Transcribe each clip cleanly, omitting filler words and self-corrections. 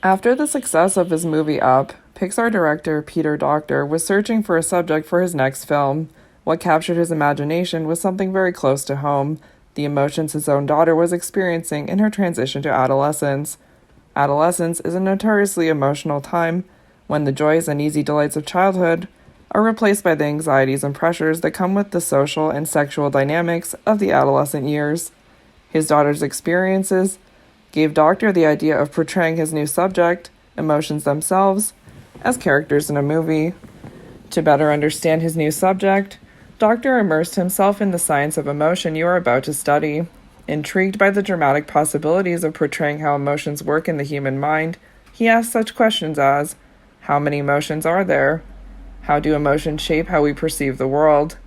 After the success of his movie Up, Pixar director Peter Docter was searching for a subject for his next film. What captured his imagination was something very close to home, the emotions his own daughter was experiencing in her transition to adolescence. Adolescence is a notoriously emotional time when the joys and easy delights of childhood are replaced by the anxieties and pressures that come with the social and sexual dynamics of the adolescent years. His daughter's experiences gave Docter the idea of portraying his new subject, emotions themselves, as characters in a movie. To better understand his new subject, Docter immersed himself in the science of emotion you are about to study. Intrigued by the dramatic possibilities of portraying how emotions work in the human mind, he asked such questions as, how many emotions are there? How do emotions shape how we perceive the world?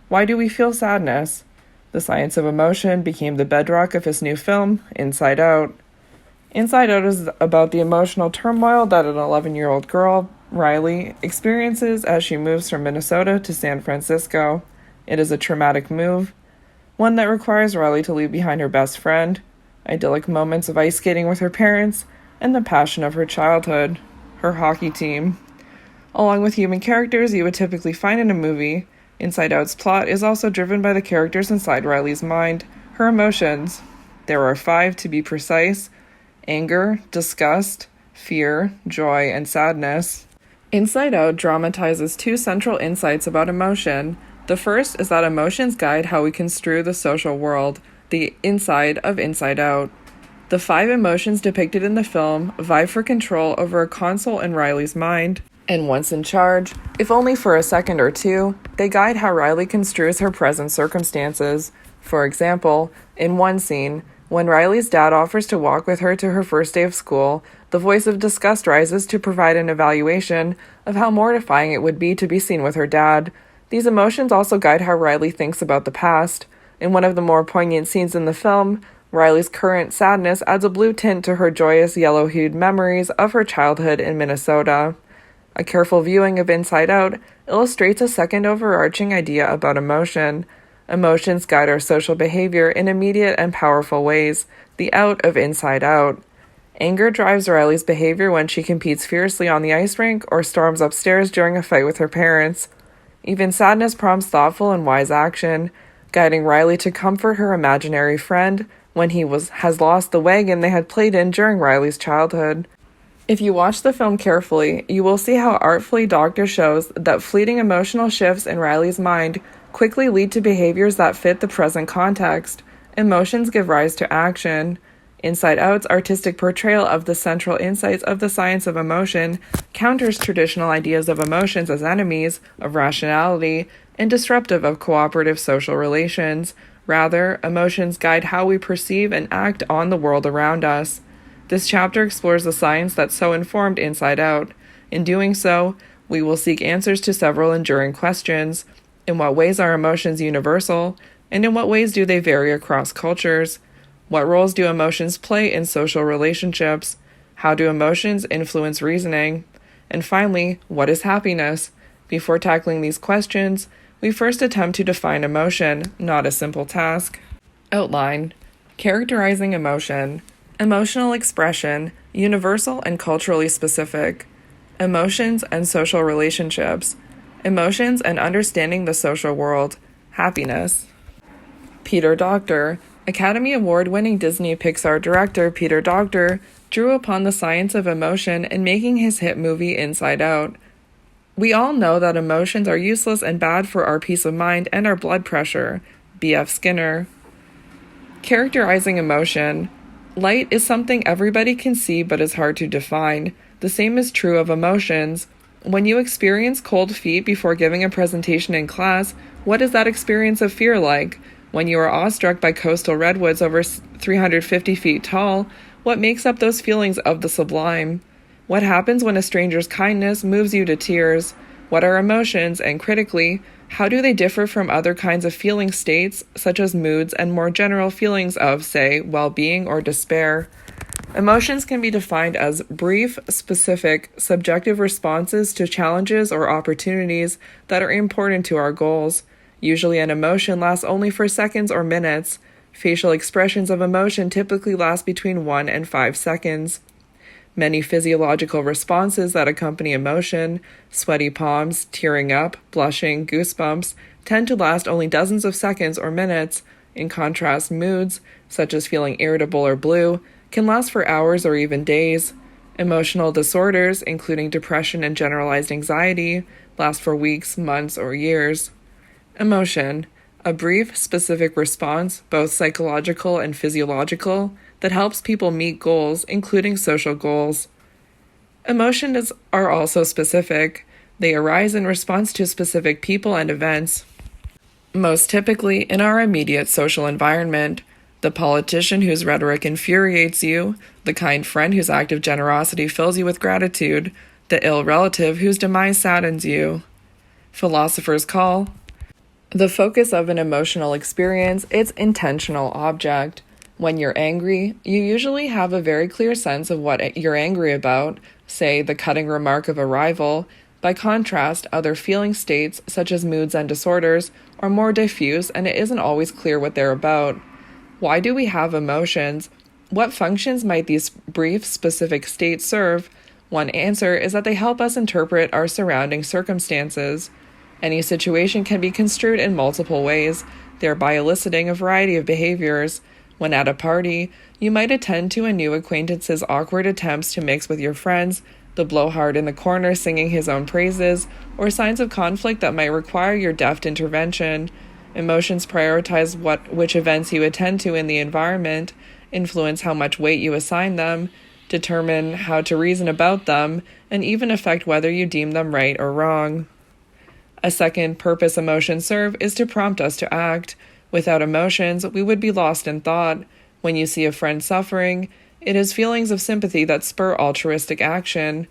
Why do we feel sadness? The science of emotion became the bedrock of his new film, Inside Out. Inside Out is about the emotional turmoil that an 11-year-old girl, Riley, experiences as she moves from Minnesota to San Francisco. It is a traumatic move, one that requires Riley to leave behind her best friend, idyllic moments of ice skating with her parents, and the passion of her childhood, her hockey team. Along with human characters you would typically find in a movie, Inside Out's plot is also driven by the characters inside Riley's mind, her emotions. There are 5 to be precise: anger, disgust, fear, joy, and sadness. Inside Out dramatizes 2 central insights about emotion. The first is that emotions guide how we construe the social world, the inside of Inside Out. The 5 emotions depicted in the film vie for control over a console in Riley's mind, and once in charge, if only for a second or two, they guide how Riley construes her present circumstances. For example, in one scene, when Riley's dad offers to walk with her to her first day of school, the voice of disgust rises to provide an evaluation of how mortifying it would be to be seen with her dad. These emotions also guide how Riley thinks about the past. In one of the more poignant scenes in the film, Riley's current sadness adds a blue tint to her joyous yellow-hued memories of her childhood in Minnesota. A careful viewing of Inside Out illustrates a second overarching idea about emotion. Emotions guide our social behavior in immediate and powerful ways, the out of Inside Out. Anger drives Riley's behavior when she competes fiercely on the ice rink or storms upstairs during a fight with her parents. Even sadness prompts thoughtful and wise action, guiding Riley to comfort her imaginary friend when he has lost the wagon they had played in during Riley's childhood. If you watch the film carefully, you will see how artfully Docter shows that fleeting emotional shifts in Riley's mind quickly lead to behaviors that fit the present context. Emotions give rise to action. Inside Out's artistic portrayal of the central insights of the science of emotion counters traditional ideas of emotions as enemies of rationality and disruptive of cooperative social relations. Rather, emotions guide how we perceive and act on the world around us. This chapter explores the science that so informed Inside Out. In doing so, we will seek answers to several enduring questions. In what ways are emotions universal, and in what ways do they vary across cultures? What roles do emotions play in social relationships? How do emotions influence reasoning? And finally, what is happiness? Before tackling these questions, we first attempt to define emotion, not a simple task. Outline: characterizing emotion. Emotional expression, universal and culturally specific. Emotions and social relationships. Emotions and understanding the social world. Happiness. Peter Docter. Academy Award-winning Disney Pixar director Peter Docter drew upon the science of emotion in making his hit movie Inside Out. We all know that emotions are useless and bad for our peace of mind and our blood pressure. B.F. Skinner. Characterizing emotion. Light is something everybody can see but is hard to define. The same is true of emotions. When you experience cold feet before giving a presentation in class, what is that experience of fear like? When you are awestruck by coastal redwoods over 350 feet tall, what makes up those feelings of the sublime? What happens when a stranger's kindness moves you to tears? What are emotions, and critically, how do they differ from other kinds of feeling states, such as moods and more general feelings of, say, well-being or despair? Emotions can be defined as brief, specific, subjective responses to challenges or opportunities that are important to our goals. Usually an emotion lasts only for seconds or minutes. Facial expressions of emotion typically last between 1 and 5 seconds. Many physiological responses that accompany emotion, sweaty palms, tearing up, blushing, goosebumps, tend to last only dozens of seconds or minutes. In contrast, moods, such as feeling irritable or blue, can last for hours or even days. Emotional disorders, including depression and generalized anxiety, last for weeks, months, or years. Emotion, a brief, specific response, both psychological and physiological, that helps people meet goals, including social goals. Emotions are also specific. They arise in response to specific people and events. Most typically in our immediate social environment, the politician whose rhetoric infuriates you, the kind friend whose act of generosity fills you with gratitude, the ill relative whose demise saddens you. Philosophers call the focus of an emotional experience its intentional object. When you're angry, you usually have a very clear sense of what you're angry about, say the cutting remark of a rival. By contrast, other feeling states, such as moods and disorders, are more diffuse and it isn't always clear what they're about. Why do we have emotions? What functions might these brief, specific states serve? One answer is that they help us interpret our surrounding circumstances. Any situation can be construed in multiple ways, thereby eliciting a variety of behaviors. When at a party, you might attend to a new acquaintance's awkward attempts to mix with your friends, the blowhard in the corner singing his own praises, or signs of conflict that might require your deft intervention. Emotions prioritize which events you attend to in the environment, influence how much weight you assign them, determine how to reason about them, and even affect whether you deem them right or wrong. A second purpose emotions serve is to prompt us to act. Without emotions, we would be lost in thought. When you see a friend suffering, it is feelings of sympathy that spur altruistic action.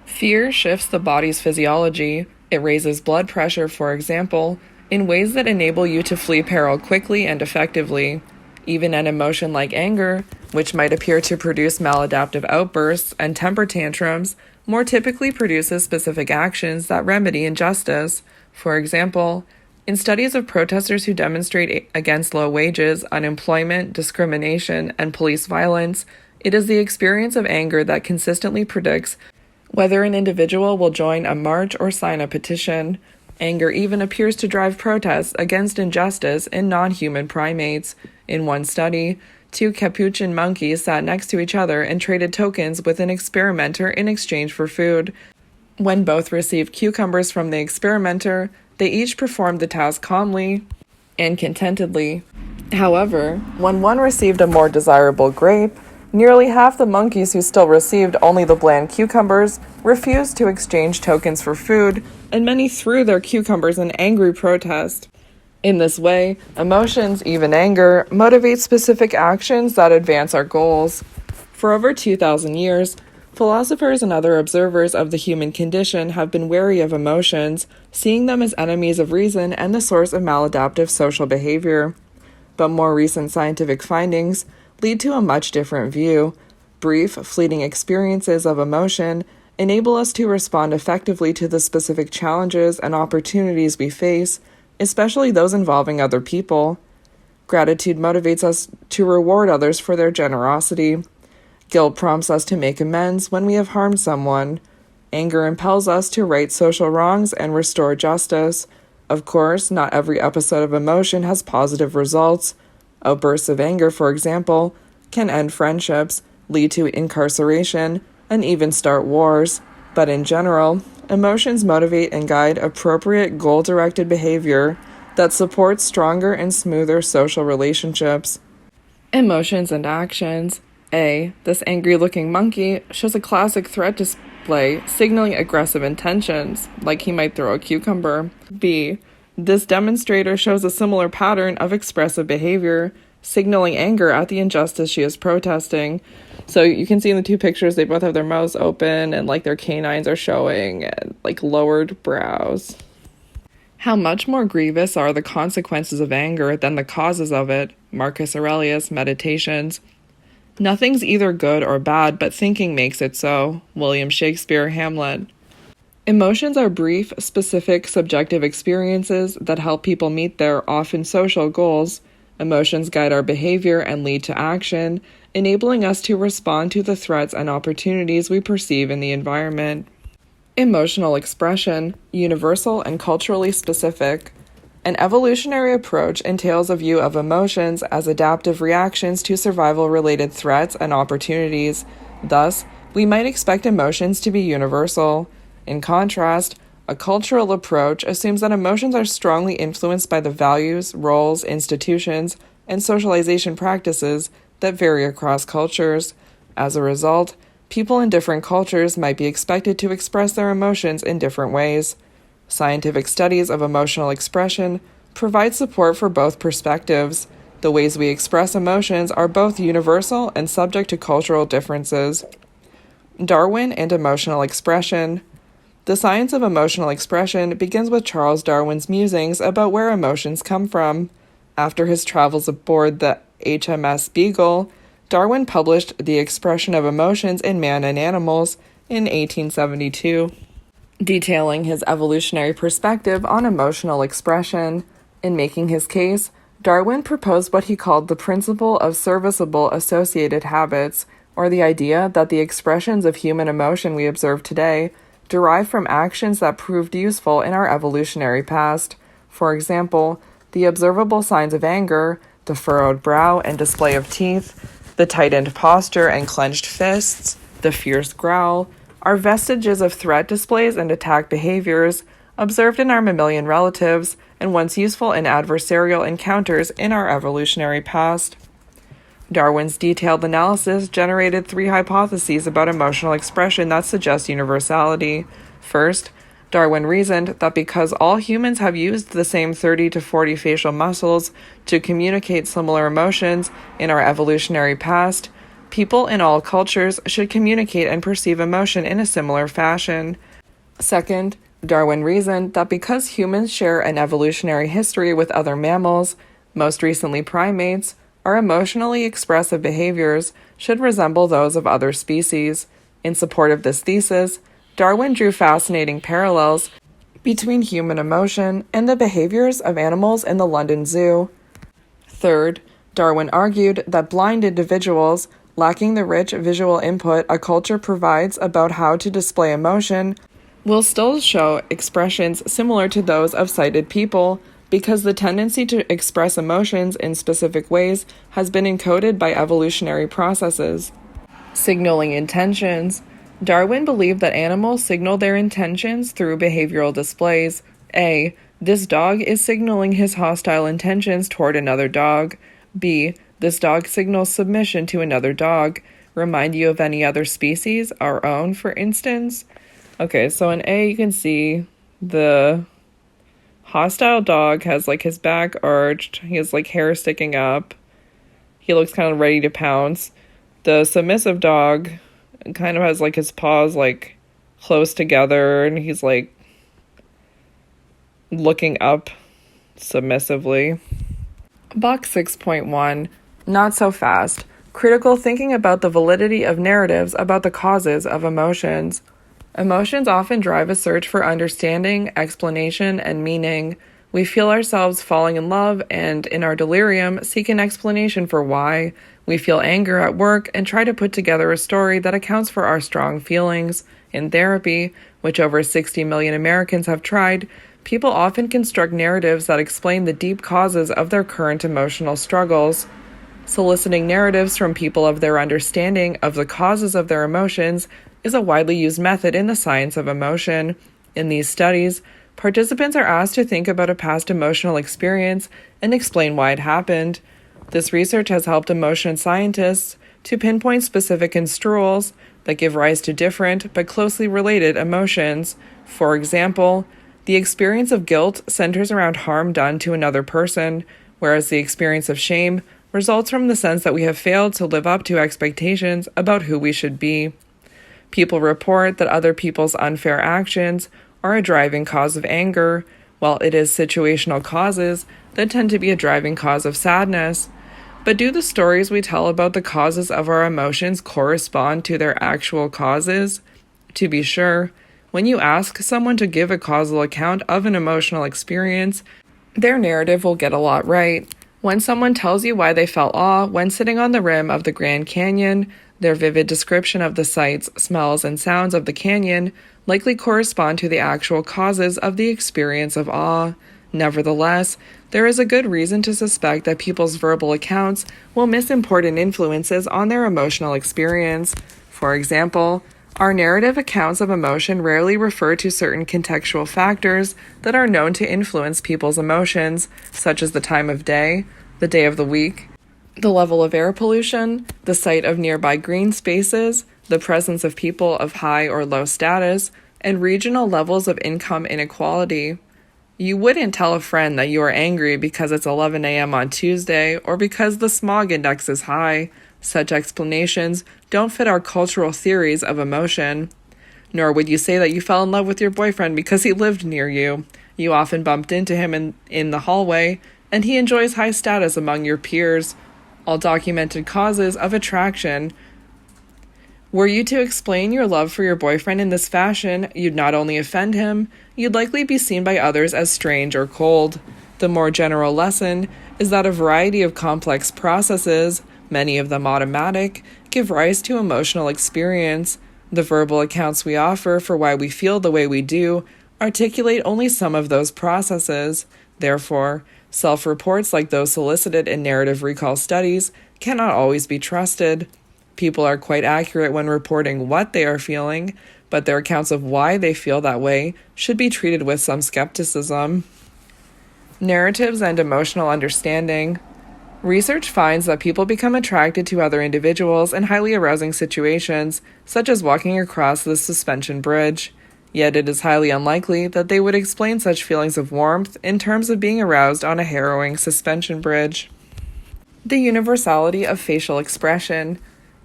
Fear shifts the body's physiology. It raises blood pressure, for example, in ways that enable you to flee peril quickly and effectively. Even an emotion like anger, which might appear to produce maladaptive outbursts and temper tantrums, more typically produces specific actions that remedy injustice. For example, in studies of protesters who demonstrate against low wages, unemployment, discrimination, and police violence, it is the experience of anger that consistently predicts whether an individual will join a march or sign a petition. Anger even appears to drive protests against injustice in non-human primates. In one study, 2 capuchin monkeys sat next to each other and traded tokens with an experimenter in exchange for food. When both received cucumbers from the experimenter, they each performed the task calmly and contentedly. However, when one received a more desirable grape, nearly half the monkeys who still received only the bland cucumbers refused to exchange tokens for food, and many threw their cucumbers in angry protest. In this way, emotions, even anger, motivate specific actions that advance our goals. For over 2,000 years, philosophers and other observers of the human condition have been wary of emotions, seeing them as enemies of reason and the source of maladaptive social behavior. But more recent scientific findings lead to a much different view. Brief, fleeting experiences of emotion enable us to respond effectively to the specific challenges and opportunities we face, especially those involving other people. Gratitude motivates us to reward others for their generosity. Guilt prompts us to make amends when we have harmed someone. Anger impels us to right social wrongs and restore justice. Of course, not every episode of emotion has positive results. Outbursts of anger, for example, can end friendships, lead to incarceration, and even start wars. But in general, emotions motivate and guide appropriate goal-directed behavior that supports stronger and smoother social relationships. Emotions and actions. A. This angry-looking monkey shows a classic threat display signaling aggressive intentions, like he might throw a cucumber. B. This demonstrator shows a similar pattern of expressive behavior, signaling anger at the injustice she is protesting. So you can see in the 2 pictures, they both have their mouths open and like their canines are showing and like lowered brows. How much more grievous are the consequences of anger than the causes of it? Marcus Aurelius, Meditations. Nothing's either good or bad, but thinking makes it so. William Shakespeare, Hamlet. Emotions are brief, specific, subjective experiences that help people meet their often social goals. Emotions guide our behavior and lead to action. enabling us to respond to the threats and opportunities we perceive in the environment. Emotional expression, universal and culturally specific. An evolutionary approach entails a view of emotions as adaptive reactions to survival-related threats and opportunities. Thus, we might expect emotions to be universal. In contrast, a cultural approach assumes that emotions are strongly influenced by the values, roles, institutions, and socialization practices that vary across cultures. As a result, people in different cultures might be expected to express their emotions in different ways. Scientific studies of emotional expression provide support for both perspectives. The ways we express emotions are both universal and subject to cultural differences. Darwin and emotional expression. The science of emotional expression begins with Charles Darwin's musings about where emotions come from. After his travels aboard the HMS Beagle, Darwin published The Expression of Emotions in Man and Animals in 1872, detailing his evolutionary perspective on emotional expression. In making his case, Darwin proposed what he called the principle of serviceable associated habits, or the idea that the expressions of human emotion we observe today derive from actions that proved useful in our evolutionary past. For example, the observable signs of anger, the furrowed brow and display of teeth, the tightened posture and clenched fists, the fierce growl, are vestiges of threat displays and attack behaviors observed in our mammalian relatives and once useful in adversarial encounters in our evolutionary past. Darwin's detailed analysis generated 3 hypotheses about emotional expression that suggest universality. First, Darwin reasoned that because all humans have used the same 30 to 40 facial muscles to communicate similar emotions in our evolutionary past, people in all cultures should communicate and perceive emotion in a similar fashion. Second, Darwin reasoned that because humans share an evolutionary history with other mammals, most recently primates, our emotionally expressive behaviors should resemble those of other species. In support of this thesis, Darwin drew fascinating parallels between human emotion and the behaviors of animals in the London Zoo. Third, Darwin argued that blind individuals, lacking the rich visual input a culture provides about how to display emotion, will still show expressions similar to those of sighted people, because the tendency to express emotions in specific ways has been encoded by evolutionary processes. Signaling intentions. Darwin believed that animals signal their intentions through behavioral displays. A. This dog is signaling his hostile intentions toward another dog. B. This dog signals submission to another dog. Remind you of any other species, our own, for instance? Okay, so in A, you can see the hostile dog has like his back arched, he has like hair sticking up, he looks kind of ready to pounce. The submissive dog kind of has like his paws like close together and he's like looking up submissively. Box 6.1, not so fast. Critical thinking about the validity of narratives about the causes of emotions. Emotions often drive a search for understanding, explanation, and meaning. We feel ourselves falling in love and, in our delirium, seek an explanation for why. We feel anger at work and try to put together a story that accounts for our strong feelings. In therapy, which over 60 million Americans have tried, people often construct narratives that explain the deep causes of their current emotional struggles. Soliciting narratives from people of their understanding of the causes of their emotions is a widely used method in the science of emotion. In these studies, participants are asked to think about a past emotional experience and explain why it happened. This research has helped emotion scientists to pinpoint specific construals that give rise to different but closely related emotions. For example, the experience of guilt centers around harm done to another person, whereas the experience of shame results from the sense that we have failed to live up to expectations about who we should be. People report that other people's unfair actions are a driving cause of anger, while it is situational causes that tend to be a driving cause of sadness. But do the stories we tell about the causes of our emotions correspond to their actual causes? To be sure, when you ask someone to give a causal account of an emotional experience, their narrative will get a lot right. When someone tells you why they felt awe when sitting on the rim of the Grand Canyon, their vivid description of the sights, smells, and sounds of the canyon likely correspond to the actual causes of the experience of awe. Nevertheless, there is a good reason to suspect that people's verbal accounts will miss important influences on their emotional experience. For example, our narrative accounts of emotion rarely refer to certain contextual factors that are known to influence people's emotions, such as the time of day, the day of the week, the level of air pollution, the sight of nearby green spaces, the presence of people of high or low status, and regional levels of income inequality. You wouldn't tell a friend that you are angry because it's 11 a.m. on Tuesday or because the smog index is high. Such explanations don't fit our cultural theories of emotion. Nor would you say that you fell in love with your boyfriend because he lived near you. You often bumped into him in the hallway, and he enjoys high status among your peers. All documented causes of attraction. Were you to explain your love for your boyfriend in this fashion, you'd not only offend him, you'd likely be seen by others as strange or cold. The more general lesson is that a variety of complex processes, many of them automatic, give rise to emotional experience. The verbal accounts we offer for why we feel the way we do articulate only some of those processes. Therefore, self-reports like those solicited in narrative recall studies cannot always be trusted. People are quite accurate when reporting what they are feeling, but their accounts of why they feel that way should be treated with some skepticism. Narratives and emotional understanding. Research finds that people become attracted to other individuals in highly arousing situations, such as walking across the suspension bridge. Yet it is highly unlikely that they would explain such feelings of warmth in terms of being aroused on a harrowing suspension bridge. The universality of facial expression.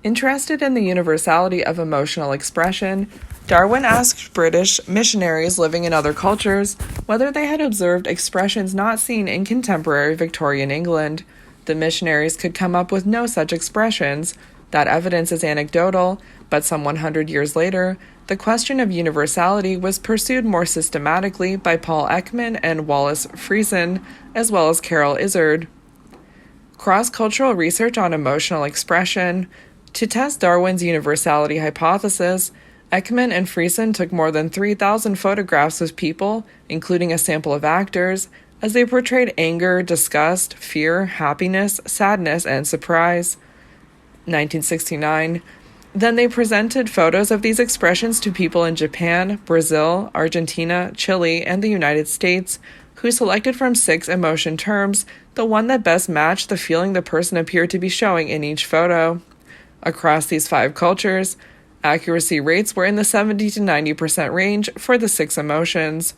Interested in the universality of emotional expression, Darwin asked British missionaries living in other cultures whether they had observed expressions not seen in contemporary Victorian England. The missionaries could come up with no such expressions. That evidence is anecdotal, but some 100 years later, the question of universality was pursued more systematically by Paul Ekman and Wallace Friesen, as well as Carol Izard. Cross-cultural research on emotional expression. To test Darwin's universality hypothesis, Ekman and Friesen took more than 3,000 photographs of people, including a sample of actors, as they portrayed anger, disgust, fear, happiness, sadness, and surprise. 1969. Then they presented photos of these expressions to people in Japan, Brazil, Argentina, Chile, and the United States, who selected from 6 emotion terms the one that best matched the feeling the person appeared to be showing in each photo. Across these 5 cultures, accuracy rates were in the 70 to 90% range for the 6 emotions.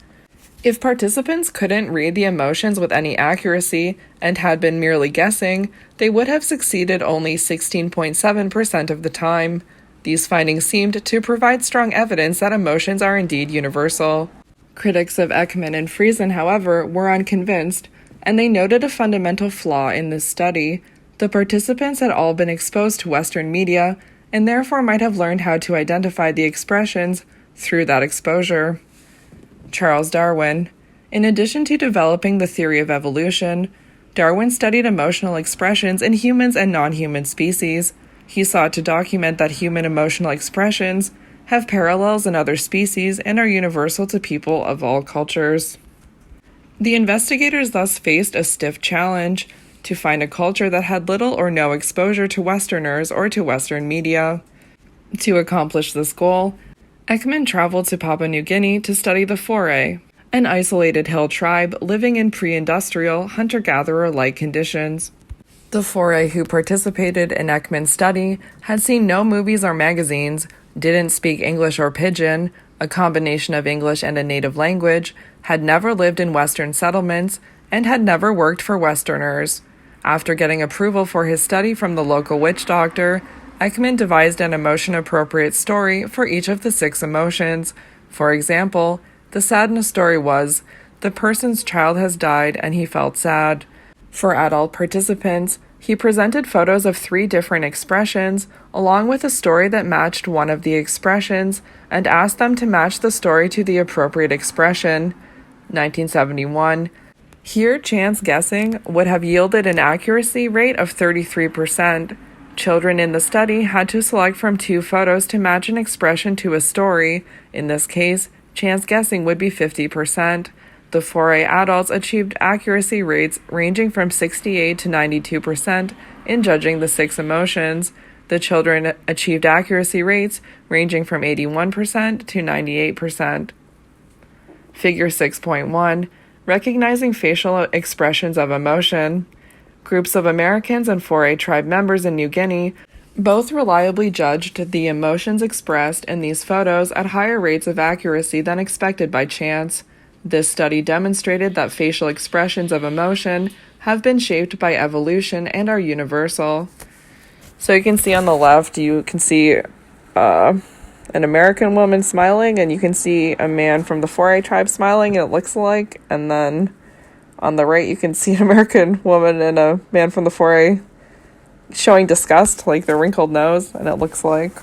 If participants couldn't read the emotions with any accuracy and had been merely guessing, they would have succeeded only 16.7% of the time. These findings seemed to provide strong evidence that emotions are indeed universal. Critics of Ekman and Friesen, however, were unconvinced, and they noted a fundamental flaw in this study. The participants had all been exposed to Western media, and therefore might have learned how to identify the expressions through that exposure. Charles Darwin. In addition to developing the theory of evolution, Darwin studied emotional expressions in humans and non-human species. He sought to document that human emotional expressions have parallels in other species and are universal to people of all cultures. The investigators thus faced a stiff challenge to find a culture that had little or no exposure to Westerners or to Western media. To accomplish this goal, Ekman traveled to Papua New Guinea to study the Foray, an isolated hill tribe living in pre-industrial, hunter-gatherer-like conditions. The Foray who participated in Ekman's study had seen no movies or magazines, didn't speak English or Pidgin, a combination of English and a native language, had never lived in Western settlements, and had never worked for Westerners. After getting approval for his study from the local witch doctor, Ekman devised an emotion-appropriate story for each of the 6 emotions. For example, the sadness story was, the person's child has died and he felt sad. For adult participants, he presented photos of 3 different expressions, along with a story that matched one of the expressions, and asked them to match the story to the appropriate expression. 1971. Here, chance guessing would have yielded an accuracy rate of 33%. Children in the study had to select from 2 photos to match an expression to a story. In this case, chance guessing would be 50%. The 4A adults achieved accuracy rates ranging from 68 to 92% in judging the 6 emotions. The children achieved accuracy rates ranging from 81% to 98%. Figure 6.1. Recognizing facial expressions of emotion. Groups of Americans and 4A tribe members in New Guinea both reliably judged the emotions expressed in these photos at higher rates of accuracy than expected by chance. This study demonstrated that facial expressions of emotion have been shaped by evolution and are universal. So you can see on the left, you can see an American woman smiling, and you can see a man from the 4A tribe smiling, it looks like. And then on the right, you can see an American woman and a man from the 4A showing disgust, like their wrinkled nose, and it looks like.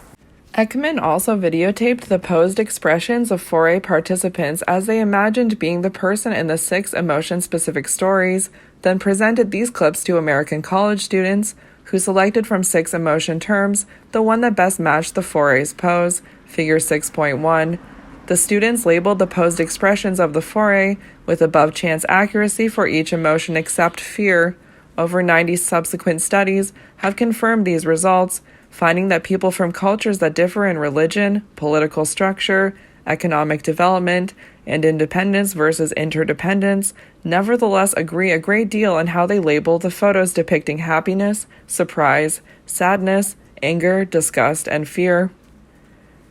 Ekman also videotaped the posed expressions of 4A participants as they imagined being the person in the 6 emotion-specific stories, then presented these clips to American college students, who selected from 6 emotion terms the one that best matched the 4A's pose, figure 6.1. The students labeled the posed expressions of the 4A with above chance accuracy for each emotion except fear. Over 90 subsequent studies have confirmed these results, finding that people from cultures that differ in religion, political structure, economic development, and independence versus interdependence nevertheless agree a great deal on how they label the photos depicting happiness, surprise, sadness, anger, disgust, and fear.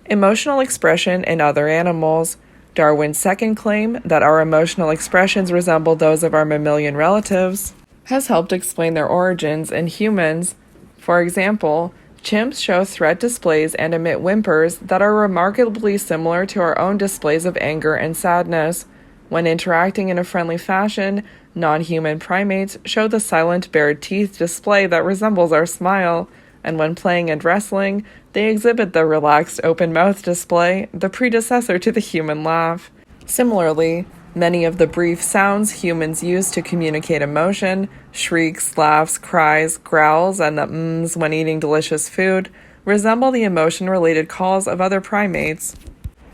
Emotional expression in other animals. Darwin's second claim that our emotional expressions resemble those of our mammalian relatives has helped explain their origins in humans. For example, chimps show threat displays and emit whimpers that are remarkably similar to our own displays of anger and sadness. When interacting in a friendly fashion, non-human primates show the silent bared teeth display that resembles our smile, and when playing and wrestling, they exhibit the relaxed open mouth display, the predecessor to the human laugh. Similarly, many of the brief sounds humans use to communicate emotion, shrieks, laughs, cries, growls, and the mms when eating delicious food, resemble the emotion-related calls of other primates.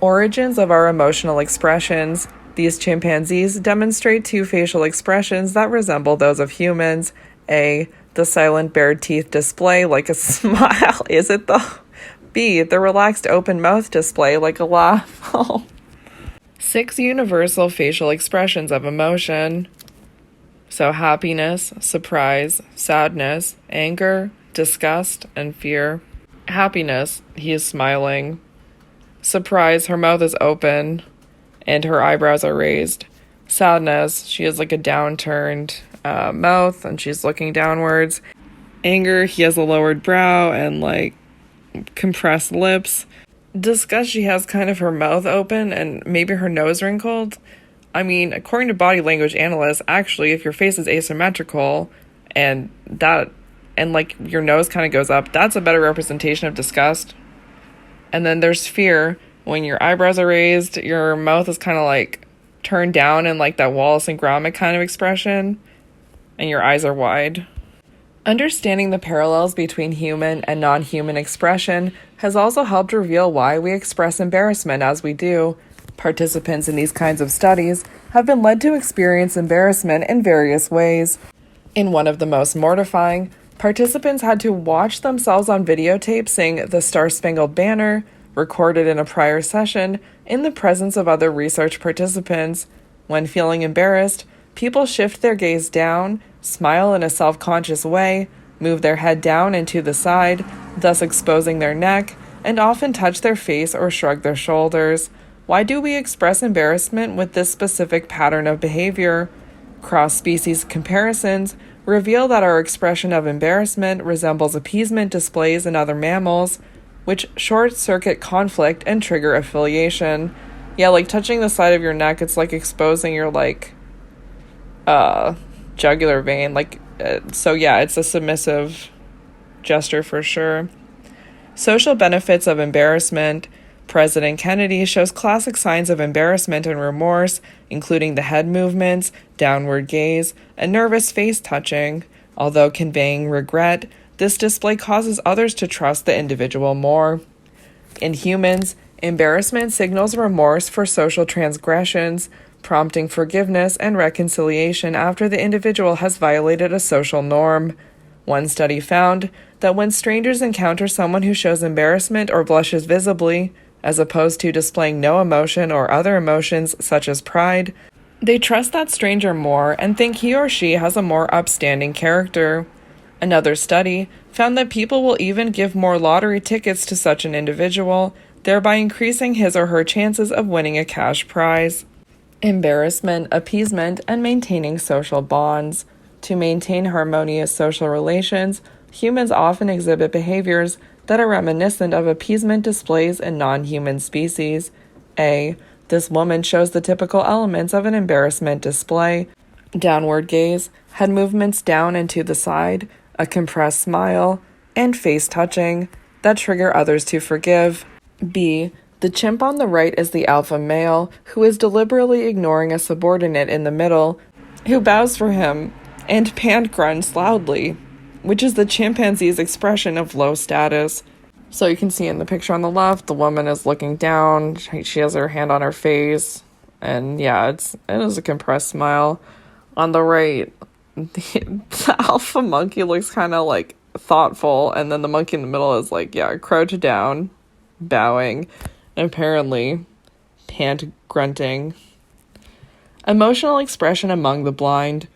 Origins of our emotional expressions. These chimpanzees demonstrate 2 facial expressions that resemble those of humans. A. The silent bared teeth display like a smile. Is it though? B. The relaxed open mouth display like a laugh. 6 universal facial expressions of emotion. So happiness, surprise, sadness, anger, disgust, and fear. Happiness, he is smiling. Surprise, her mouth is open and her eyebrows are raised. Sadness, she has like a downturned mouth and she's looking downwards. Anger, he has a lowered brow and like compressed lips. Disgust, she has kind of her mouth open and maybe her nose wrinkled. I mean, according to body language analysts, actually, if your face is asymmetrical and like your nose kind of goes up, that's a better representation of disgust. And then there's fear. When your eyebrows are raised, your mouth is kind of like turned down in like that Wallace and Gromit kind of expression, and your eyes are wide. Understanding the parallels between human and non-human expression has also helped reveal why we express embarrassment as we do. Participants in these kinds of studies have been led to experience embarrassment in various ways. In one of the most mortifying, participants had to watch themselves on videotape sing the Star-Spangled Banner, recorded in a prior session, in the presence of other research participants. When feeling embarrassed, people shift their gaze down, smile in a self-conscious way, move their head down and to the side, thus exposing their neck, and often touch their face or shrug their shoulders. Why do we express embarrassment with this specific pattern of behavior? Cross-species comparisons reveal that our expression of embarrassment resembles appeasement displays in other mammals, which short-circuit conflict and trigger affiliation. Yeah, like touching the side of your neck, it's like exposing your, jugular vein. So yeah, it's a submissive gesture for sure. Social benefits of embarrassment. President Kennedy shows classic signs of embarrassment and remorse, including the head movements, downward gaze, and nervous face touching. Although conveying regret, this display causes others to trust the individual more. In humans, embarrassment signals remorse for social transgressions, prompting forgiveness and reconciliation after the individual has violated a social norm. One study found that when strangers encounter someone who shows embarrassment or blushes visibly, as opposed to displaying no emotion or other emotions such as pride, they trust that stranger more and think he or she has a more upstanding character. Another study found that people will even give more lottery tickets to such an individual, thereby increasing his or her chances of winning a cash prize. Embarrassment, appeasement, and maintaining social bonds. To maintain harmonious social relations, humans often exhibit behaviors that are reminiscent of appeasement displays in non-human species. A. This woman shows the typical elements of an embarrassment display: downward gaze, head movements down and to the side, a compressed smile, and face touching that trigger others to forgive. B. The chimp on the right is the alpha male, who is deliberately ignoring a subordinate in the middle, who bows for him and pant grunts loudly, which is the chimpanzee's expression of low status. So you can see in the picture on the left, the woman is looking down, she has her hand on her face, and yeah, it is a compressed smile. On the right, the alpha monkey looks kind of like thoughtful, and then the monkey in the middle is like, yeah, crouched down, bowing, and apparently pant grunting. Emotional expression among the blind.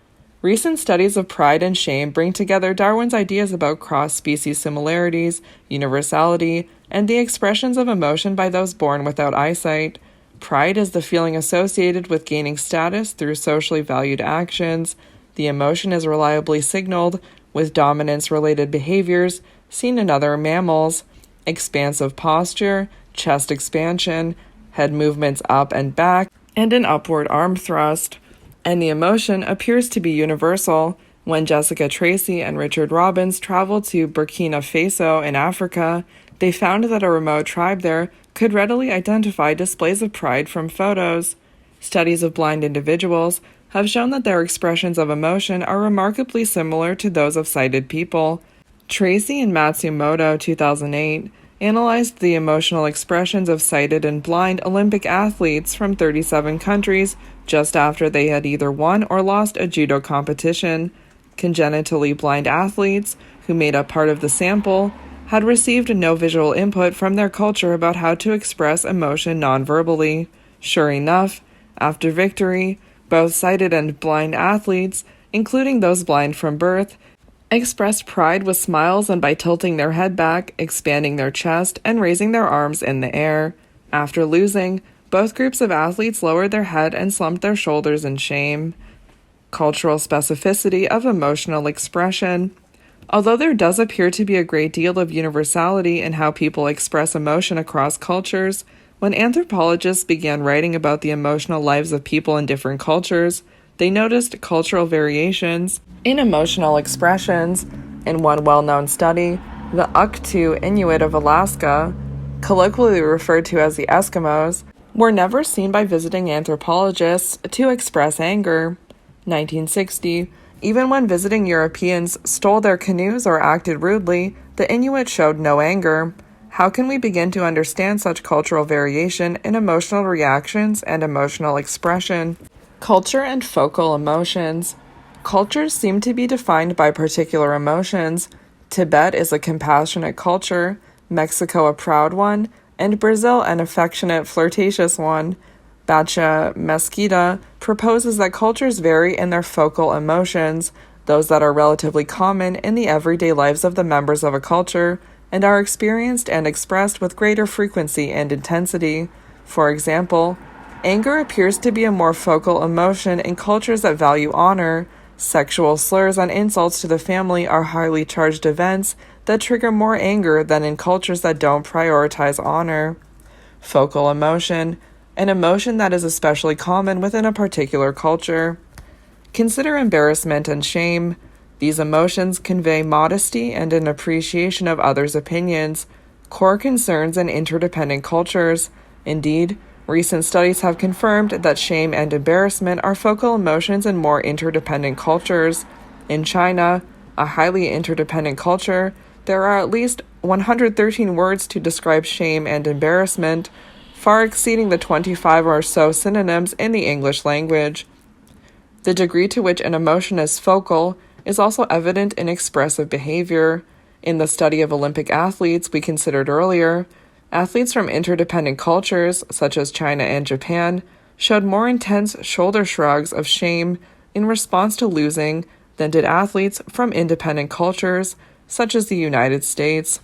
Recent studies of pride and shame bring together Darwin's ideas about cross-species similarities, universality, and the expressions of emotion by those born without eyesight. Pride is the feeling associated with gaining status through socially valued actions. The emotion is reliably signaled with dominance-related behaviors seen in other mammals: expansive posture, chest expansion, head movements up and back, and an upward arm thrust. And the emotion appears to be universal. When Jessica Tracy and Richard Robbins traveled to Burkina Faso in Africa, they found that a remote tribe there could readily identify displays of pride from photos. Studies of blind individuals have shown that their expressions of emotion are remarkably similar to those of sighted people. Tracy and Matsumoto, 2008, analyzed the emotional expressions of sighted and blind Olympic athletes from 37 countries just after they had either won or lost a judo competition. Congenitally blind athletes, who made up part of the sample, had received no visual input from their culture about how to express emotion non-verbally. Sure enough, after victory, both sighted and blind athletes, including those blind from birth, expressed pride with smiles and by tilting their head back, expanding their chest, and raising their arms in the air. After losing, both groups of athletes lowered their head and slumped their shoulders in shame. Cultural specificity of emotional expression. Although there does appear to be a great deal of universality in how people express emotion across cultures, when anthropologists began writing about the emotional lives of people in different cultures, they noticed cultural variations in emotional expressions. In one well-known study, the Uktu Inuit of Alaska, colloquially referred to as the Eskimos, were never seen by visiting anthropologists to express anger. 1960, even when visiting Europeans stole their canoes or acted rudely, the Inuit showed no anger. How can we begin to understand such cultural variation in emotional reactions and emotional expression? Culture and focal emotions. Cultures seem to be defined by particular emotions. Tibet is a compassionate culture, Mexico a proud one, and Brazil an affectionate, flirtatious one. Bacha Mesquita proposes that cultures vary in their focal emotions, those that are relatively common in the everyday lives of the members of a culture, and are experienced and expressed with greater frequency and intensity. For example, anger appears to be a more focal emotion in cultures that value honor. Sexual slurs and insults to the family are highly charged events that trigger more anger than in cultures that don't prioritize honor. Focal emotion, an emotion that is especially common within a particular culture. Consider embarrassment and shame. These emotions convey modesty and an appreciation of others' opinions. core concerns in interdependent cultures. Indeed, recent studies have confirmed that shame and embarrassment are focal emotions in more interdependent cultures. In China, a highly interdependent culture, there are at least 113 words to describe shame and embarrassment, far exceeding the 25 or so synonyms in the English language. The degree to which an emotion is focal is also evident in expressive behavior. In the study of Olympic athletes we considered earlier, athletes from interdependent cultures, such as China and Japan, showed more intense shoulder shrugs of shame in response to losing than did athletes from independent cultures, such as the United States.